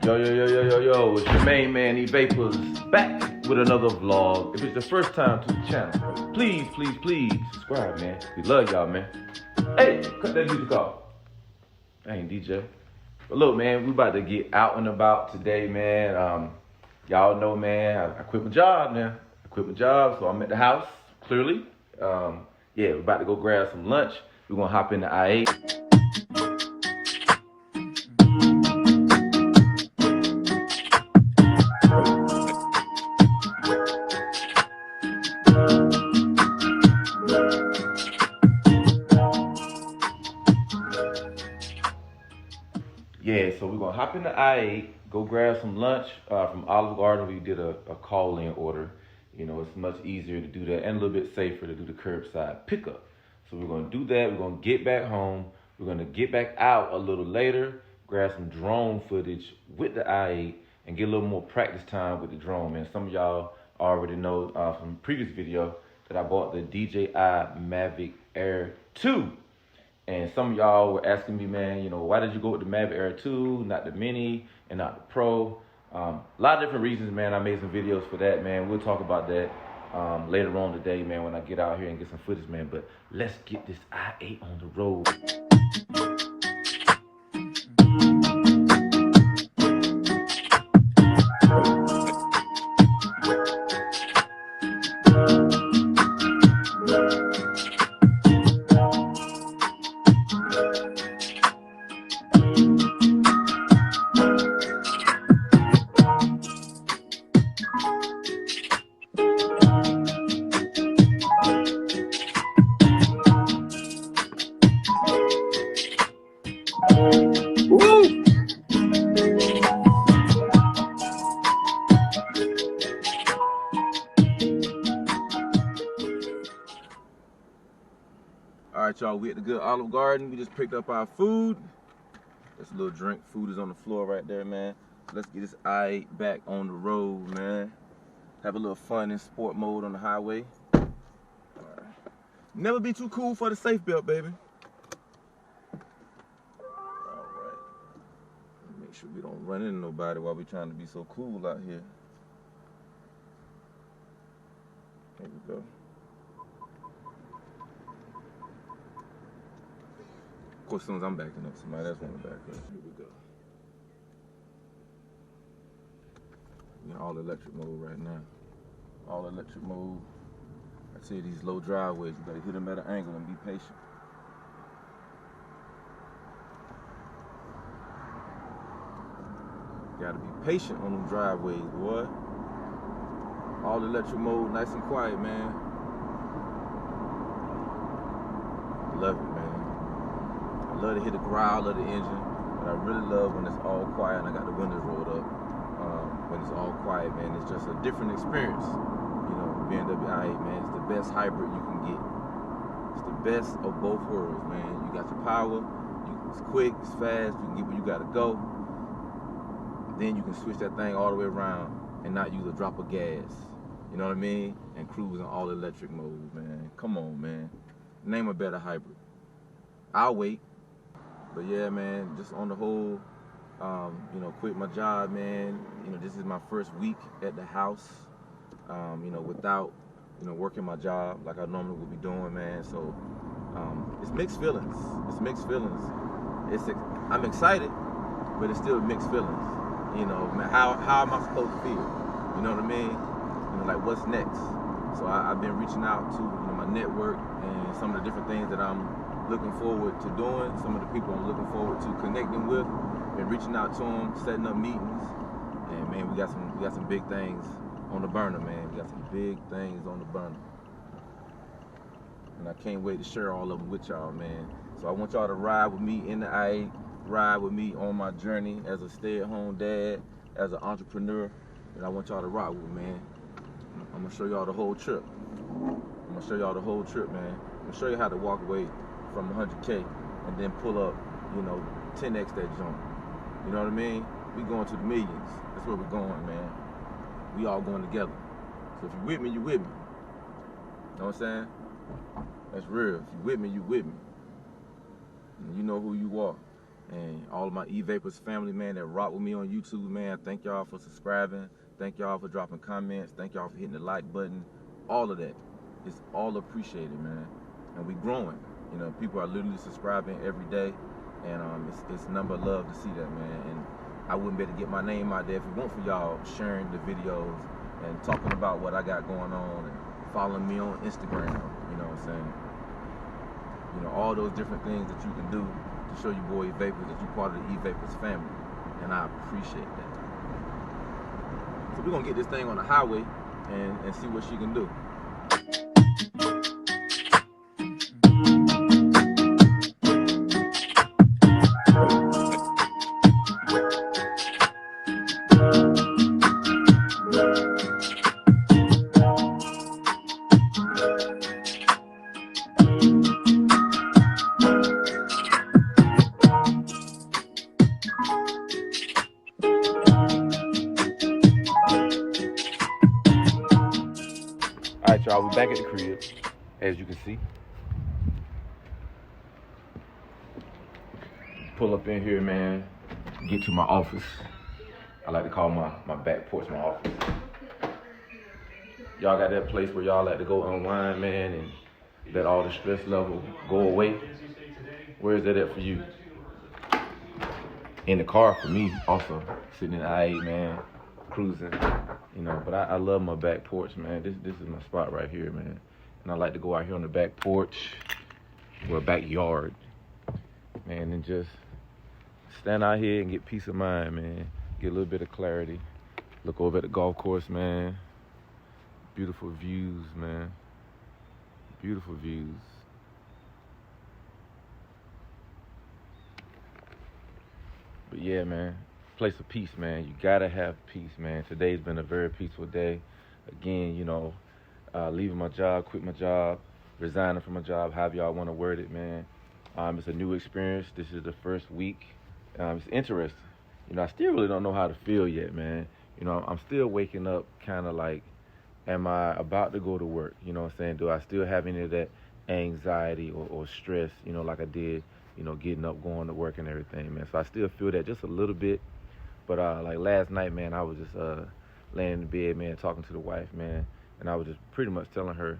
Yo, it's your main man, Evapors, back with another vlog. If it's the first time to the channel, please subscribe, man. We love y'all, man. Hey, cut that music off. I ain't DJ. But look, man, we about to get out and about today, man. Y'all know, man, I quit my job now. So I'm at the house, clearly. Yeah, we're about to go grab some lunch. We're gonna hop in the I-8. Yeah, so we're gonna hop in the I-8, go grab some lunch from Olive Garden. We did a call-in order. You know, it's much easier to do that and a little bit safer to do the curbside pickup. So we're gonna do that. We're gonna get back home. We're gonna get back out a little later, grab some drone footage with the I-8 and get a little more practice time with the drone, man. Some of y'all already know from previous video that I bought the DJI Mavic Air 2. And some of y'all were asking me, man, you know, why did you go with the Mavic Air 2, not the Mini and not the Pro? A lot of different reasons, man. I made some videos for that, man. We'll talk about that later on today, man, when I get out here and get some footage, man. But let's get this I-8 on the road. All right, y'all, we at the good Olive Garden. We just picked up our food. There's a little drink. Food is on the floor right there, man. Let's get this I-8 back on the road, man. Have a little fun in sport mode on the highway. All right. Never be too cool for the safe belt, baby. All right. Make sure we don't run into nobody while we're trying to be so cool out here. There we go. Of course, as soon as I'm backing up, somebody else want to back up. Here we go. We're in all electric mode right now. All electric mode. I see these low driveways, you gotta hit them at an angle and be patient. Gotta be patient on them driveways, boy. All electric mode, nice and quiet, man. Love it, man. I love to hear the growl of the engine, but I really love when it's all quiet and I got the windows rolled up. When it's all quiet, man, it's just a different experience. You know, BMW i8, man, it's the best hybrid you can get. It's the best of both worlds, man. You got your power, it's quick, it's fast, you can get where you gotta go. Then you can switch that thing all the way around and not use a drop of gas. You know what I mean? And cruise in all electric mode, man. Come on, man. Name a better hybrid. I'll wait. But yeah, man, just on the whole, you know, quit my job, man. You know, this is my first week at the house, you know, without, you know, working my job like I normally would be doing, man. So it's mixed feelings. It's mixed feelings. I'm excited, but it's still mixed feelings. You know, man, how am I supposed to feel? You know what I mean? You know, like what's next? So I've been reaching out to, you know, my network and some of the different things that I'm looking forward to doing, some of the people I'm looking forward to connecting with, been reaching out to them, setting up meetings, and man, we got some big things on the burner, man. We got some big things on the burner, and I can't wait to share all of them with y'all, man. So I want y'all to ride with me in the I-8, ride with me on my journey as a stay-at-home dad, as an entrepreneur, and I want y'all to rock with me, man. I'm gonna show y'all the whole trip. Man. I'm gonna show you how to walk away from 100K and then pull up, you know, 10x that jump. You know what I mean? We going to the millions. That's where we're going, man. We all going together. So if you with me, you with me. You know what I'm saying? That's real. If you with me, you with me. And you know who you are. And all of my Evapors family, man, that rock with me on YouTube, man, thank y'all for subscribing. Thank y'all for dropping comments. Thank y'all for hitting the like button. All of that. It's all appreciated, man. And we growing. You know, people are literally subscribing every day. And it's number love to see that, man. And I wouldn't be able to get my name out there if it weren't for y'all sharing the videos and talking about what I got going on and following me on Instagram. You know what I'm saying? You know, all those different things that you can do to show your boy Evapors that you're part of the Evapors family. And I appreciate that. So we're gonna get this thing on the highway and see what she can do. All right, y'all, we back at the crib, as you can see. Pull up in here, man, get to my office. I like to call my back porch my office. Y'all got that place where y'all like to go unwind, man, and let all the stress level go away. Where is that at for you? In the car for me, also. Sitting in I-8, man, cruising. You know, but I love my back porch, man. This is my spot right here, man. And I like to go out here on the back porch, or backyard, man, and just stand out here and get peace of mind, man. Get a little bit of clarity. Look over at the golf course, man. Beautiful views, man. Beautiful views. But yeah, man. Place of peace, man. You gotta have peace, man. Today's been a very peaceful day. Again, you know, leaving my job, quit my job, resigning from my job, however y'all want to word it, man. It's a new experience. This is the first week. It's interesting. You know, I still really don't know how to feel yet, man. You know, I'm still waking up kind of like, am I about to go to work? You know what I'm saying? Do I still have any of that anxiety or stress, you know, like I did, you know, getting up, going to work and everything, man. So I still feel that just a little bit. But like last night, man, I was just laying in the bed, man, talking to the wife, man, and I was just pretty much telling her,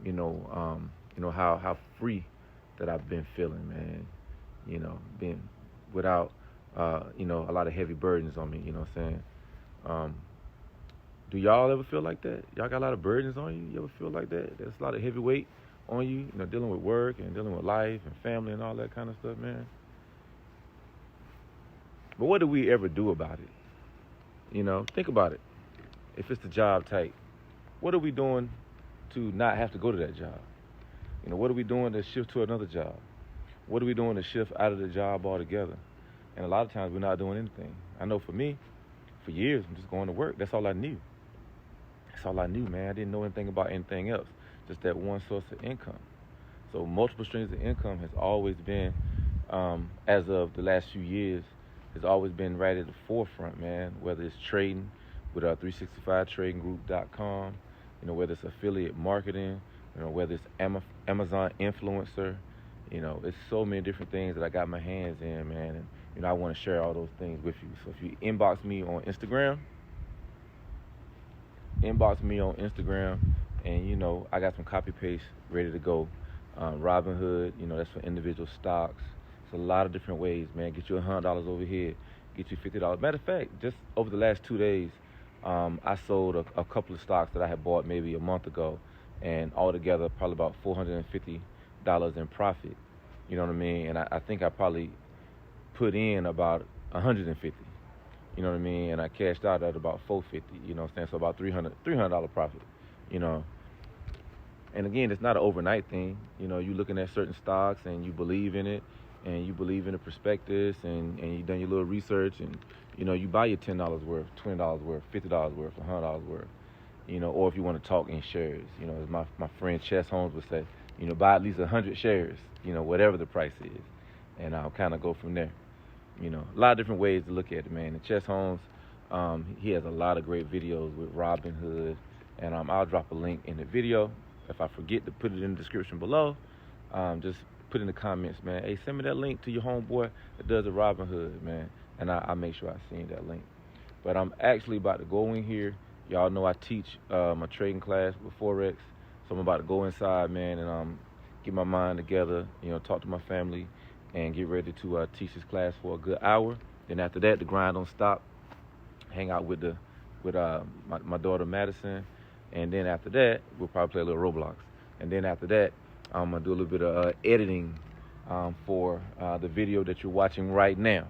you know how free that I've been feeling, man. You know, being without you know, a lot of heavy burdens on me. You know what I'm saying? Do y'all ever feel like that? Y'all got a lot of burdens on you? You ever feel like that? There's a lot of heavy weight on you, you know, dealing with work and dealing with life and family and all that kind of stuff, man. But what do we ever do about it? You know, think about it. If it's the job type, what are we doing to not have to go to that job? You know, what are we doing to shift to another job? What are we doing to shift out of the job altogether? And a lot of times we're not doing anything. I know for me, for years, I'm just going to work. That's all I knew. That's all I knew, man. I didn't know anything about anything else, just that one source of income. So multiple streams of income has always been, as of the last few years, has always been right at the forefront, man. Whether it's trading with our 365tradinggroup.com, you know, whether it's affiliate marketing, you know, whether it's Amazon influencer, you know, it's so many different things that I got my hands in, man. And, you know, I want to share all those things with you. So if you inbox me on Instagram, and, you know, I got some copy paste ready to go. Robinhood, you know, that's for individual stocks. It's a lot of different ways, man. Get you $100 over here, get you $50. Matter of fact, just over the last 2 days, I sold a couple of stocks that I had bought maybe a month ago, and altogether probably about $450 in profit. You know what I mean? And I think I probably put in about $150. You know what I mean? And I cashed out at about $450. You know what I'm saying? So about $300 profit. You know. And again, it's not an overnight thing. You know, you're looking at certain stocks and you believe in it, and you believe in the prospectus, and you've done your little research, and, you know, you buy your $10 worth, $20 worth, $50 worth, $100 worth, you know, or if you want to talk in shares, you know, as my friend Chess Holmes would say, you know, buy at least 100 shares, you know, whatever the price is, and I'll kind of go from there. You know, a lot of different ways to look at it, man. And Chess Holmes, he has a lot of great videos with Robinhood, and I'll drop a link in the video. If I forget to put it in the description below, just put in the comments, man. Hey, send me that link to your homeboy that does the Robin Hood, man. And I make sure I send that link. But I'm actually about to go in here. Y'all know I teach my trading class with Forex. So I'm about to go inside, man, and get my mind together, talk to my family, and get ready to teach this class for a good hour. Then after that, the grind don't stop. Hang out with my daughter Madison, and then after that, we'll probably play a little Roblox. And then after that, I'm gonna do a little bit of editing for the video that you're watching right now.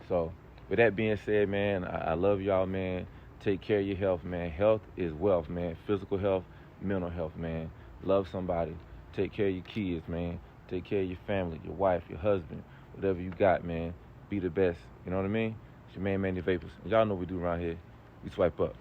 So with that being said, man, I love y'all, man. Take care of your health, man. Health is wealth, man. Physical health, mental health, man. Love somebody. Take care of your kids, man. Take care of your family, your wife, your husband, whatever you got, man. Be the best. You know what I mean? It's your man, Evapors. Y'all know what we do around here. We swipe up.